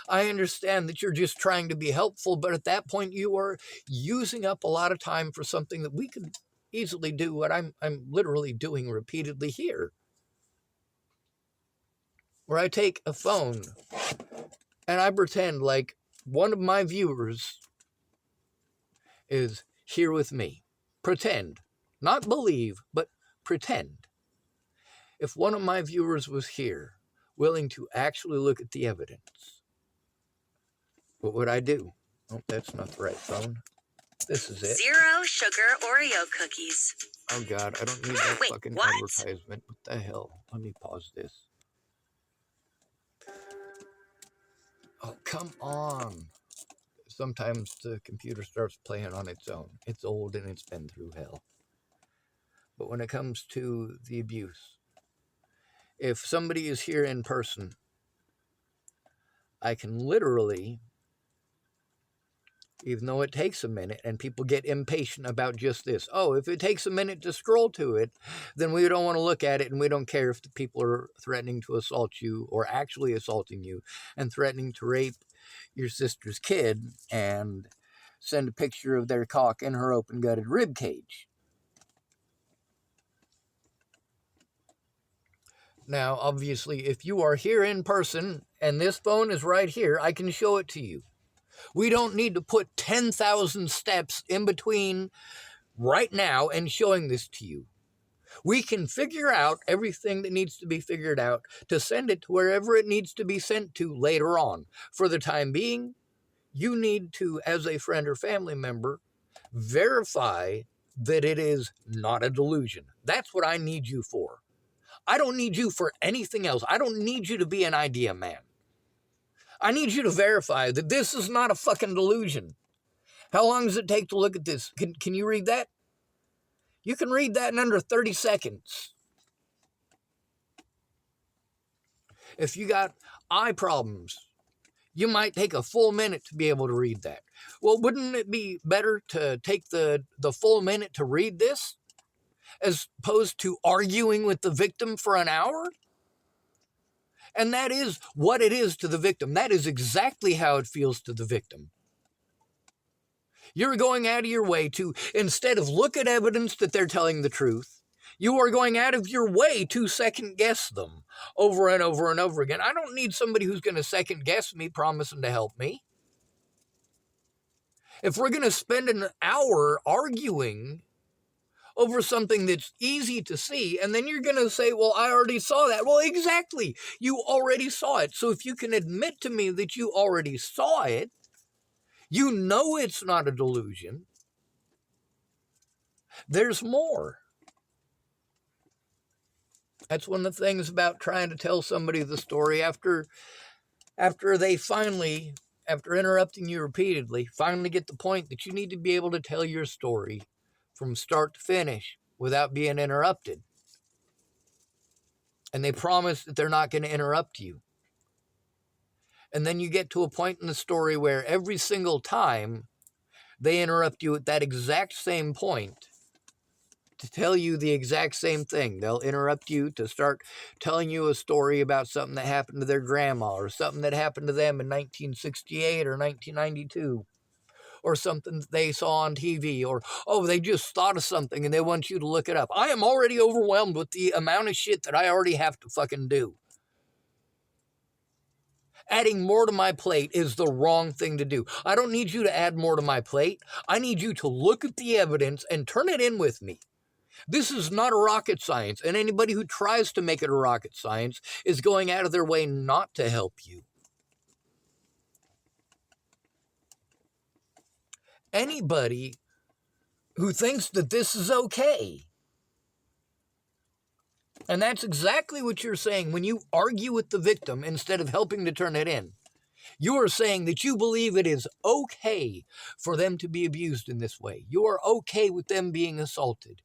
I understand that you're just trying to be helpful, but at that point you are using up a lot of time for something that we could easily do what I'm literally doing repeatedly here. Where I take a phone and I pretend like one of my viewers is here with me. Pretend. Not believe, but pretend. If one of my viewers was here, willing to actually look at the evidence, what would I do? Oh, that's not the right phone. This is it. 0 sugar Oreo cookies. Oh, God, I don't need that fucking what? advertisement. What the hell? Let me pause this. Oh, come on. Sometimes the computer starts playing on its own. It's old and it's been through hell. But when it comes to the abuse, if somebody is here in person, I can literally, even though it takes a minute and people get impatient about just this, oh, if it takes a minute to scroll to it, then we don't want to look at it and we don't care if the people are threatening to assault you or actually assaulting you and threatening to rape your sister's kid and send a picture of their cock in her open-gutted rib cage. Now, obviously, if you are here in person and this phone is right here, I can show it to you. We don't need to put 10,000 steps in between right now and showing this to you. We can figure out everything that needs to be figured out to send it to wherever it needs to be sent to later on. For the time being, you need to, as a friend or family member, verify that it is not a delusion. That's what I need you for. I don't need you for anything else. I don't need you to be an idea man. I need you to verify that this is not a fucking delusion. How long does it take to look at this? Can you read that? You can read that in under 30 seconds. If you got eye problems, you might take a full minute to be able to read that. Well, wouldn't it be better to take the full minute to read this as opposed to arguing with the victim for an hour? And that is what it is to the victim. That is exactly how it feels to the victim. You're going out of your way to, instead of look at evidence that they're telling the truth, you are going out of your way to second guess them over and over and over again. I don't need somebody who's going to second guess me promising to help me. If we're going to spend an hour arguing over something that's easy to see, and then you're going to say, well, I already saw that. Well, exactly. You already saw it. So if you can admit to me that you already saw it, you know it's not a delusion. There's more. That's one of the things about trying to tell somebody the story after they finally, after interrupting you repeatedly, finally get the point that you need to be able to tell your story from start to finish without being interrupted. And they promise that they're not going to interrupt you. And then you get to a point in the story where every single time they interrupt you at that exact same point to tell you the exact same thing. They'll interrupt you to start telling you a story about something that happened to their grandma or something that happened to them in 1968 or 1992 or something that they saw on TV or, oh, they just thought of something and they want you to look it up. I am already overwhelmed with the amount of shit that I already have to fucking do. Adding more to my plate is the wrong thing to do. I don't need you to add more to my plate. I need you to look at the evidence and turn it in with me. This is not a rocket science, and anybody who tries to make it a rocket science is going out of their way not to help you. Anybody who thinks that this is okay, and that's exactly what you're saying when you argue with the victim instead of helping to turn it in. You are saying that you believe it is okay for them to be abused in this way. You are okay with them being assaulted.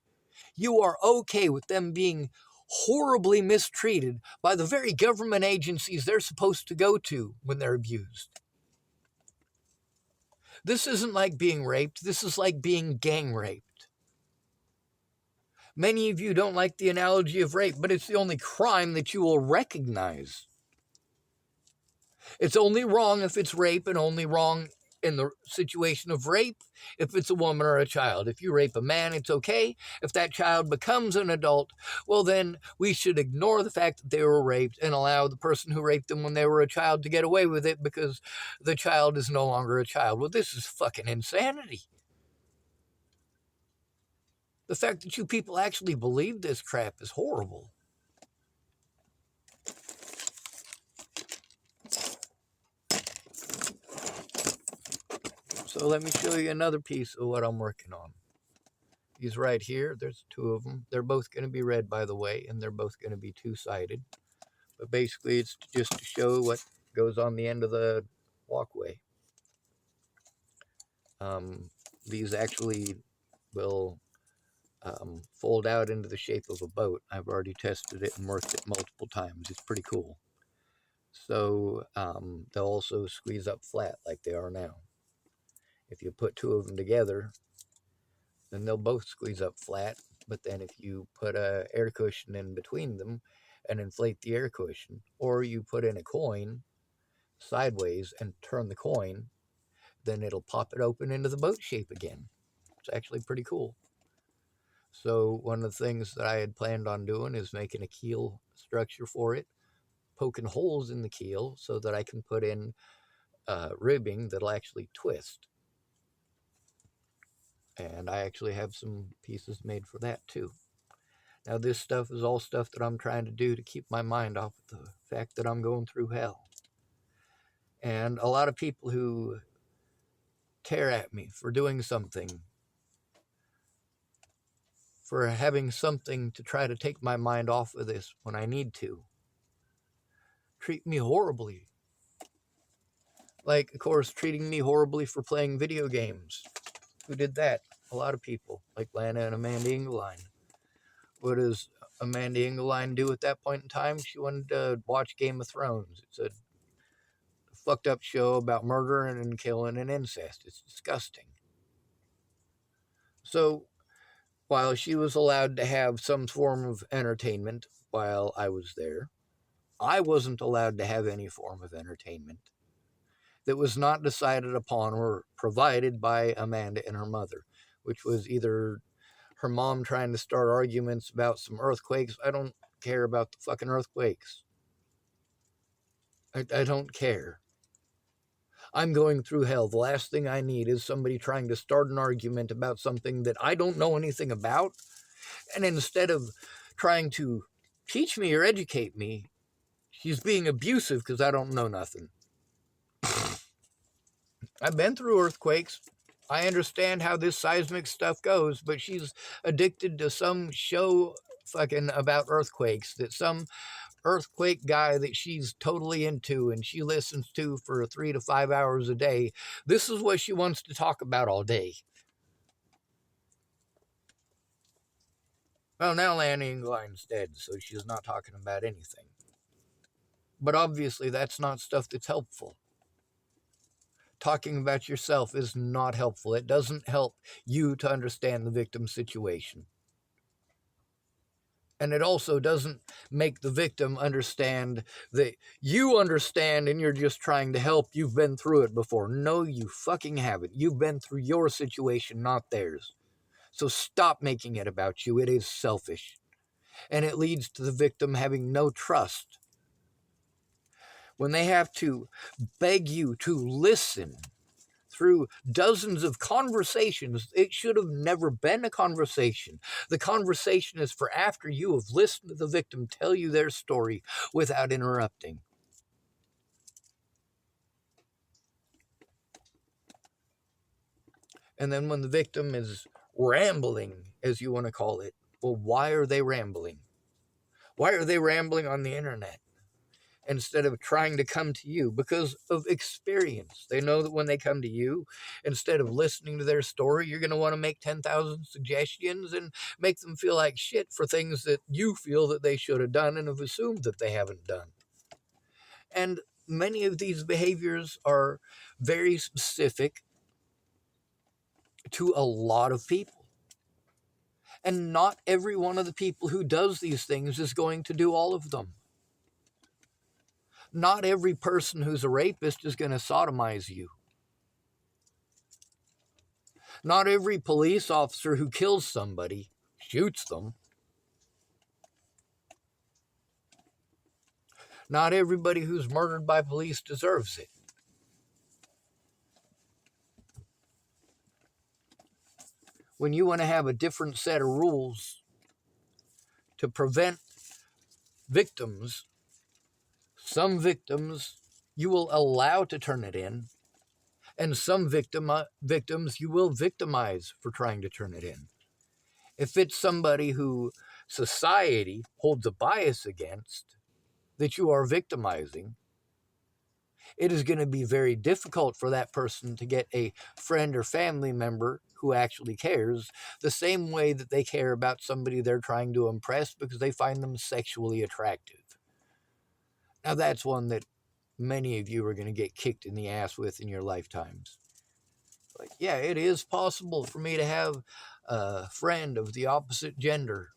You are okay with them being horribly mistreated by the very government agencies they're supposed to go to when they're abused. This isn't like being raped. This is like being gang raped. Many of you don't like the analogy of rape, but it's the only crime that you will recognize. It's only wrong if it's rape and only wrong in the situation of rape if it's a woman or a child. If you rape a man, it's okay. If that child becomes an adult, well, then we should ignore the fact that they were raped and allow the person who raped them when they were a child to get away with it because the child is no longer a child. Well, this is fucking insanity. The fact that you people actually believe this crap is horrible. So let me show you another piece of what I'm working on. These right here, there's two of them. They're both going to be red, by the way, and they're both going to be two-sided. But basically, it's just to show what goes on the end of the walkway. These actually will fold out into the shape of a boat. I've already tested it and worked it multiple times. It's pretty cool. So they'll also squeeze up flat like they are now. If you put two of them together, then they'll both squeeze up flat. But then if you put an air cushion in between them and inflate the air cushion, or you put in a coin sideways and turn the coin, then it'll pop it open into the boat shape again. It's actually pretty cool. So one of the things that I had planned on doing is making a keel structure for it, poking holes in the keel so that I can put in ribbing that'll actually twist. And I actually have some pieces made for that too. Now, this stuff is all stuff that I'm trying to do to keep my mind off of the fact that I'm going through hell. And a lot of people who tear at me for doing something, for having something to try to take my mind off of this when I need to, treat me horribly. Like, of course, treating me horribly for playing video games. Who did that? A lot of people, like Lana and Amanda Engeline. What does Amanda Engeline do at that point in time? She wanted to watch Game of Thrones. It's a fucked up show about murder and killing and incest. It's disgusting. So, while she was allowed to have some form of entertainment while I was there, I wasn't allowed to have any form of entertainment that was not decided upon or provided by Amanda and her mother, which was either her mom trying to start arguments about some earthquakes. I don't care about the fucking earthquakes. I don't care. I'm going through hell. The last thing I need is somebody trying to start an argument about something that I don't know anything about. And instead of trying to teach me or educate me, she's being abusive because I don't know nothing. I've been through earthquakes. I understand how this seismic stuff goes, but she's addicted to some show fucking about earthquakes that some earthquake guy that she's totally into and she listens to for 3 to 5 hours a day. This is what she wants to talk about all day. Well, now Lana Engeline's dead, so she's not talking about anything. But obviously, that's not stuff that's helpful. Talking about yourself is not helpful. It doesn't help you to understand the victim's situation. And it also doesn't make the victim understand that you understand and you're just trying to help. You've been through it before. No, you fucking haven't. You've been through your situation, not theirs. So stop making it about you. It is selfish. And it leads to the victim having no trust. When they have to beg you to listen through dozens of conversations, it should have never been a conversation. The conversation is for after you have listened to the victim tell you their story without interrupting. And then when the victim is rambling, as you want to call it, well, why are they rambling? Why are they rambling on the internet instead of trying to come to you? Because of experience. They know that when they come to you, instead of listening to their story, you're going to want to make 10,000 suggestions and make them feel like shit for things that you feel that they should have done and have assumed that they haven't done. And many of these behaviors are very specific to a lot of people. And not every one of the people who does these things is going to do all of them. Not every person who's a rapist is going to sodomize you. Not every police officer who kills somebody shoots them. Not everybody who's murdered by police deserves it. When you want to have a different set of rules to prevent victims, some victims you will allow to turn it in, and some victims you will victimize for trying to turn it in. If it's somebody who society holds a bias against that you are victimizing, it is going to be very difficult for that person to get a friend or family member who actually cares the same way that they care about somebody they're trying to impress because they find them sexually attractive. Now, that's one that many of you are going to get kicked in the ass with in your lifetimes. Like, yeah, it is possible for me to have a friend of the opposite gender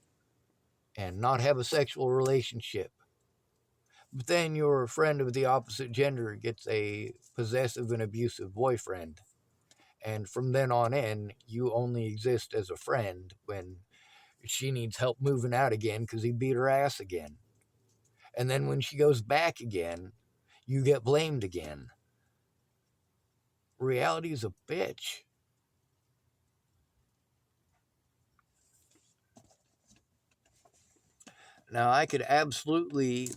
and not have a sexual relationship. But then your friend of the opposite gender gets a possessive and abusive boyfriend. And from then on in, you only exist as a friend when She needs help moving out again because he beat her ass again. And then when she goes back again, you get blamed again. Reality is a bitch. Now, I could absolutely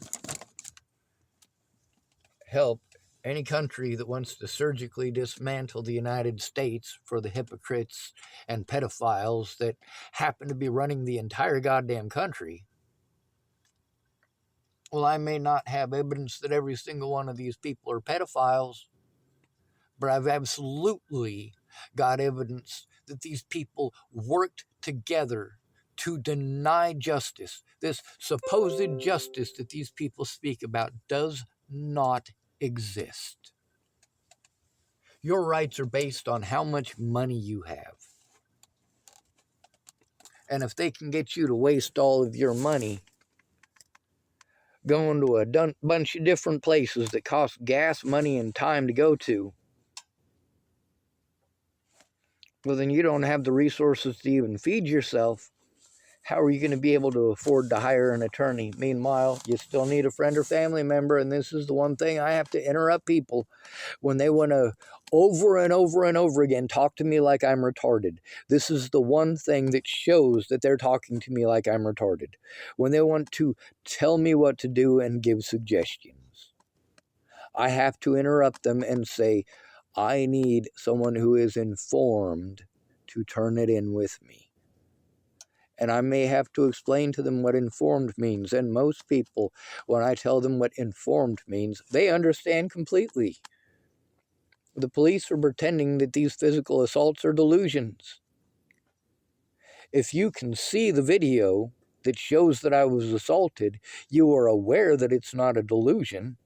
help any country that wants to surgically dismantle the United States for the hypocrites and pedophiles that happen to be running the entire goddamn country. Well, I may not have evidence that every single one of these people are pedophiles, but I've absolutely got evidence that these people worked together to deny justice. This supposed justice that these people speak about does not exist. Your rights are based on how much money you have. And if they can get you to waste all of your money going to a bunch of different places that cost gas, money, and time to go to, well, then you don't have the resources to even feed yourself. How are you going to be able to afford to hire an attorney? Meanwhile, you still need a friend or family member, and this is the one thing I have to interrupt people when they want to over and over and over again talk to me like I'm retarded. This is the one thing that shows that they're talking to me like I'm retarded. When they want to tell me what to do and give suggestions, I have to interrupt them and say, I need someone who is informed to turn it in with me. And I may have to explain to them what informed means. And most people, when I tell them what informed means, they understand completely. The police are pretending that these physical assaults are delusions. If you can see the video that shows that I was assaulted, you are aware that it's not a delusion,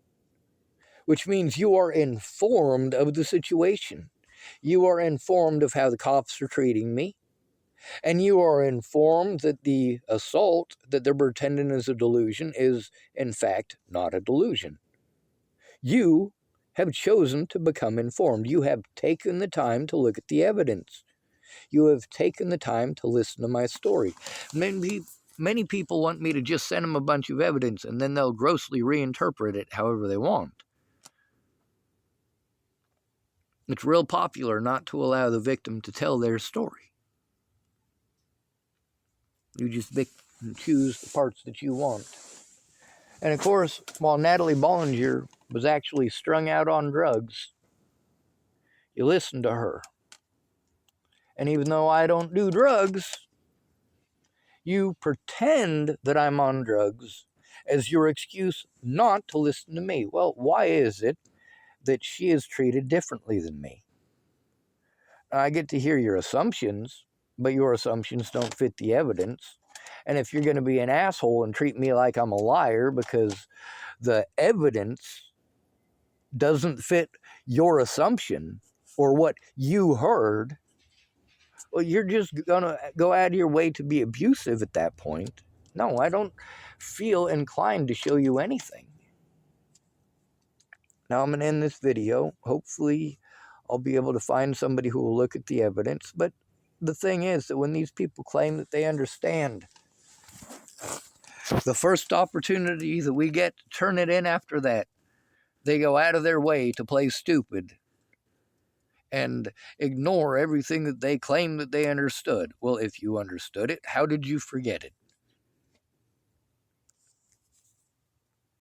which means you are informed of the situation. You are informed of how the cops are treating me. And you are informed that the assault that they're pretending is a delusion is, in fact, not a delusion. You have chosen to become informed. You have taken the time to look at the evidence. You have taken the time to listen to my story. Many people want me to just send them a bunch of evidence and then they'll grossly reinterpret it however they want. It's real popular not to allow the victim to tell their story. You just pick and choose the parts that you want. And of course, while Natalie Bollinger was actually strung out on drugs, you listen to her. And even though I don't do drugs, you pretend that I'm on drugs as your excuse not to listen to me. Well, why is it that she is treated differently than me? I get to hear your assumptions, but your assumptions don't fit the evidence. And if you're going to be an asshole and treat me like I'm a liar because the evidence doesn't fit your assumption or what you heard, well, you're just going to go out of your way to be abusive at that point. No, I don't feel inclined to show you anything. Now I'm going to end this video. Hopefully I'll be able to find somebody who will look at the evidence. But the thing is that when these people claim that they understand, the first opportunity that we get to turn it in after that, they go out of their way to play stupid and ignore everything that they claim that they understood. Well, if you understood it, how did you forget it?